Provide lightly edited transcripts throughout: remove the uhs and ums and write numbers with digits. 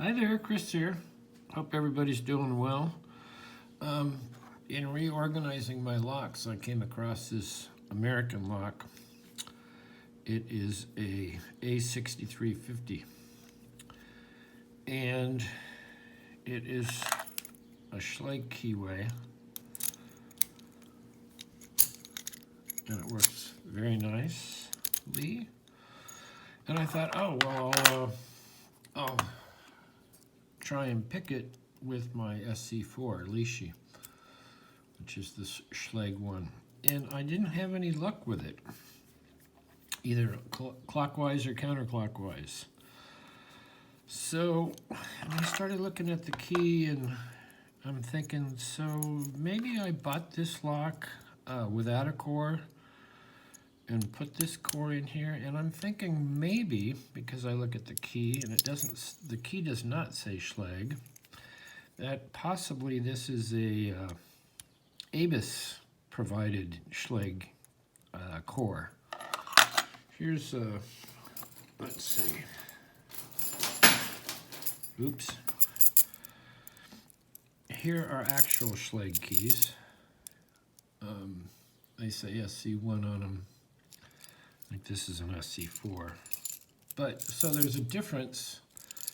Hi there, Chris here. Hope everybody's doing well. In reorganizing my locks, I came across this American lock. It is a A3650, and it is a Schlage keyway, and it works very nicely. And I thought, oh well, I'll try and pick it with my SC4 Lishi, which is this Schlage one. And I didn't have any luck with it, either clockwise or counterclockwise. So I started looking at the key, and I'm thinking, so maybe I bought this lock without a core and put this core in here. And I'm thinking maybe, because I look at the key and the key does not say Schlage, that possibly this is a ABIS provided Schlage core. Here's let's see. Oops. Here are actual Schlage keys. They say SC1 on them. I think this is an SC4. But so there's a difference,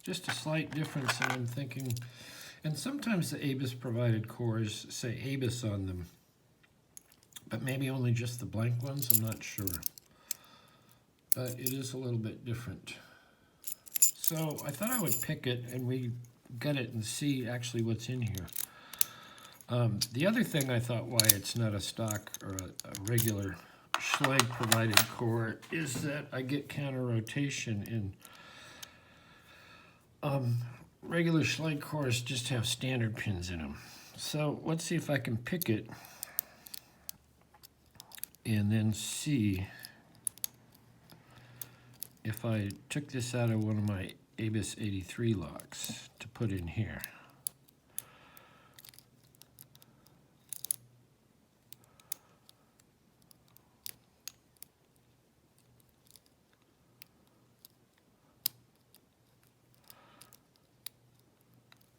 just a slight difference, and I'm thinking, and sometimes the ABIS provided cores say ABIS on them, but maybe only just the blank ones, I'm not sure. But it is a little bit different. So I thought I would pick it and we get it and see actually what's in here. The other thing I thought why it's not a stock or a regular Schlage provided core is that I get counter rotation in regular Schlage cores just have standard pins in them. So let's see if I can pick it and then see if I took this out of one of my ABIS 83 locks to put in here.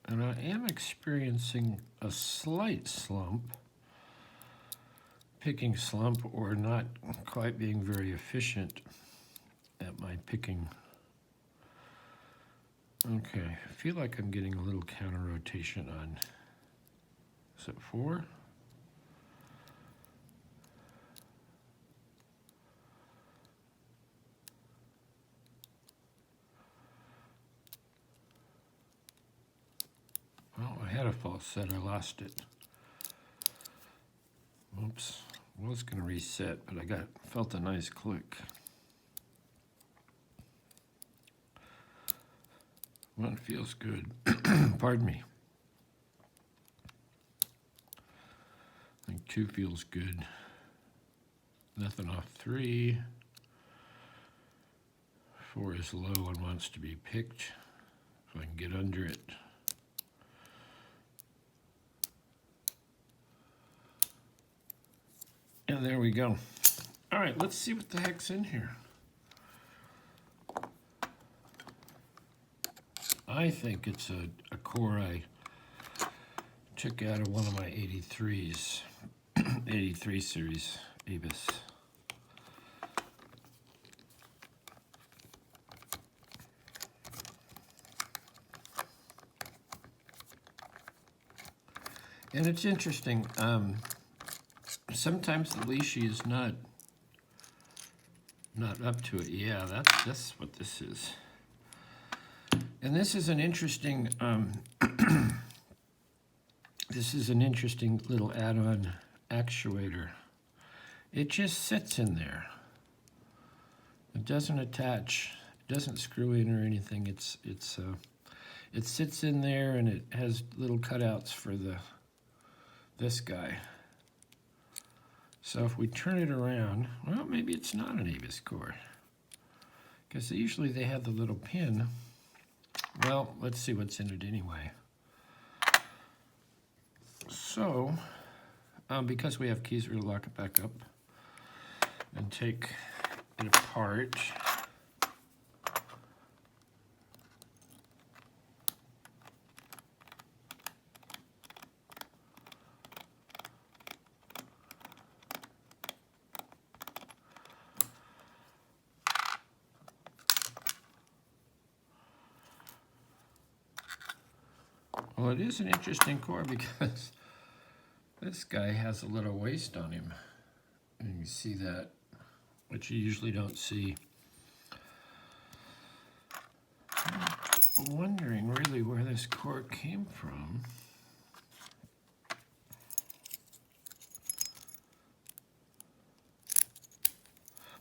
And I am experiencing a slight picking slump, or not quite being very efficient at my picking. Okay, I feel like I'm getting a little counter rotation on, is it 4? Well, I had a false set, I lost it. Oops, I was gonna reset, but I felt a nice click. Well, it feels good. Pardon me. I think 2 feels good. Nothing off 3. 4 is low and wants to be picked, so I can get under it. And there we go. All right, let's see what the heck's in here. I think it's a core I took out of one of my 83s, 83 series ABIS. And it's interesting, sometimes the Lishi is not up to it. Yeah, that's what this is. And this is an interesting, this is an interesting little add-on actuator. It just sits in there. It doesn't attach, it doesn't screw in or anything. It sits in there, and it has little cutouts for this guy. So if we turn it around, well, maybe it's not an ABIS core, because usually they have the little pin. Well, let's see what's in it anyway. So, because we have keys, we're going to lock it back up and take it apart. Well, it is an interesting core because this guy has a little waist on him. And you see that, which you usually don't see. I'm wondering really where this core came from.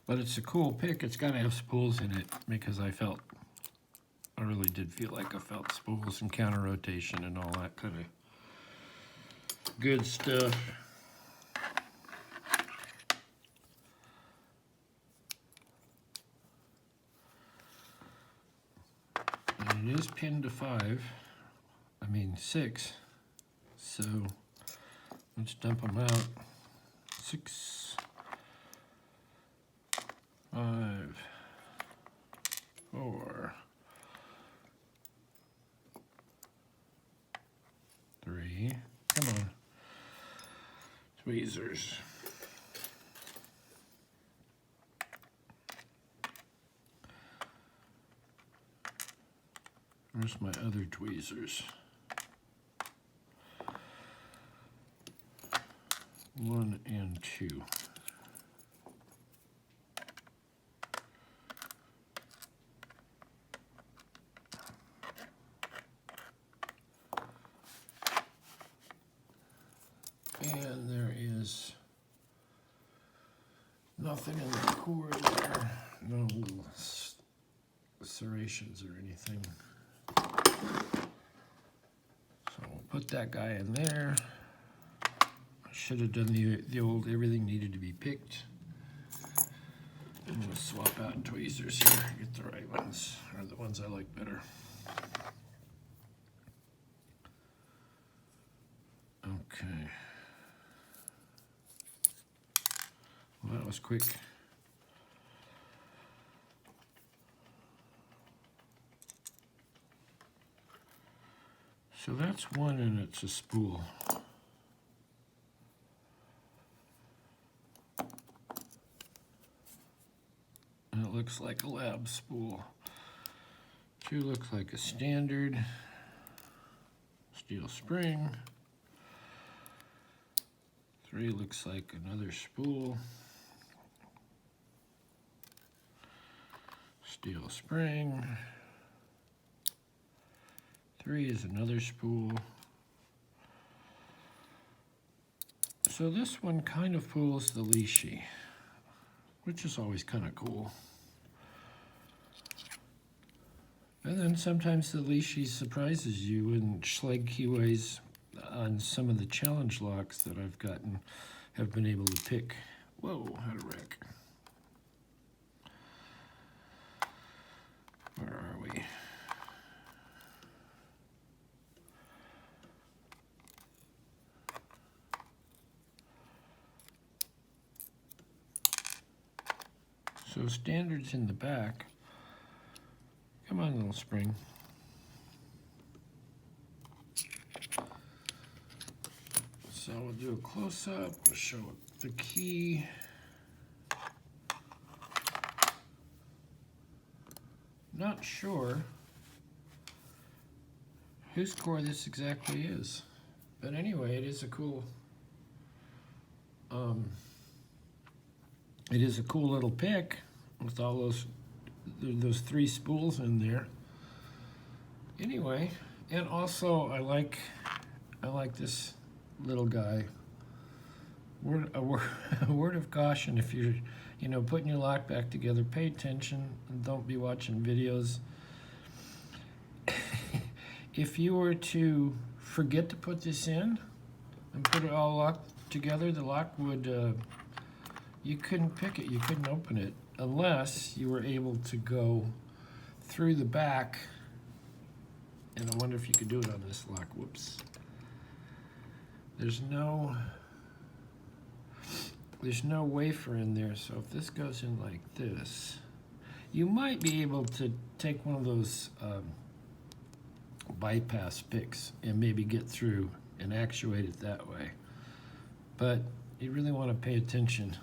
But it's a cool pick. It's got to have spools in it because I really did feel like I felt spools and counter rotation and all that kind of good stuff. And it is pinned to 6. So let's dump them out. 6, 5, 4, 3. Come on. Tweezers. Where's my other tweezers? 1 and 2. And there is nothing in the core there. No little serrations or anything. So we'll put that guy in there. I should have done the old everything needed to be picked. And just swap out tweezers here, get the right ones, or the ones I like better. Okay. Well, that was quick. So that's one, and it's a spool. And it looks like a lab spool. 2 looks like a standard steel spring. 3 looks like another spool. Steel spring. 3 is another spool. So this one kind of pulls the leashy, which is always kind of cool. And then sometimes the leashy surprises you, and Schlage keyways on some of the challenge locks that I've gotten have been able to pick. Whoa, had a wreck. Where are we? So standard's in the back. Come on, little spring. So we'll do a close-up. We'll show the key. Not sure whose core this exactly is, but anyway, it is a cool. It is a cool little pick with all those 3 spools in there. Anyway, and also I like this little guy. A word of caution: if you're putting your lock back together, pay attention and don't be watching videos. If you were to forget to put this in and put it all locked together, the lock would you couldn't pick it, you couldn't open it unless you were able to go through the back. And I wonder if you could do it on this lock. Whoops. There's no wafer in there, so if this goes in like this, you might be able to take one of those bypass picks and maybe get through and actuate it that way. But you really want to pay attention.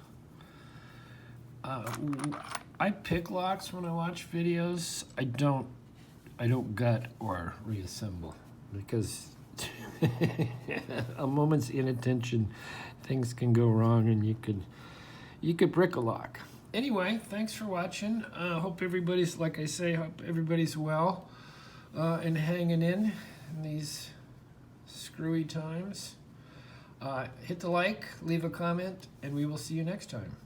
I pick locks when I watch videos. I don't gut or reassemble, because a moment's inattention, things can go wrong, and you could brick a lock. Anyway, thanks for watching. Hope everybody's, like I say, hope everybody's well and hanging in these screwy times. Hit the like, leave a comment, and we will see you next time.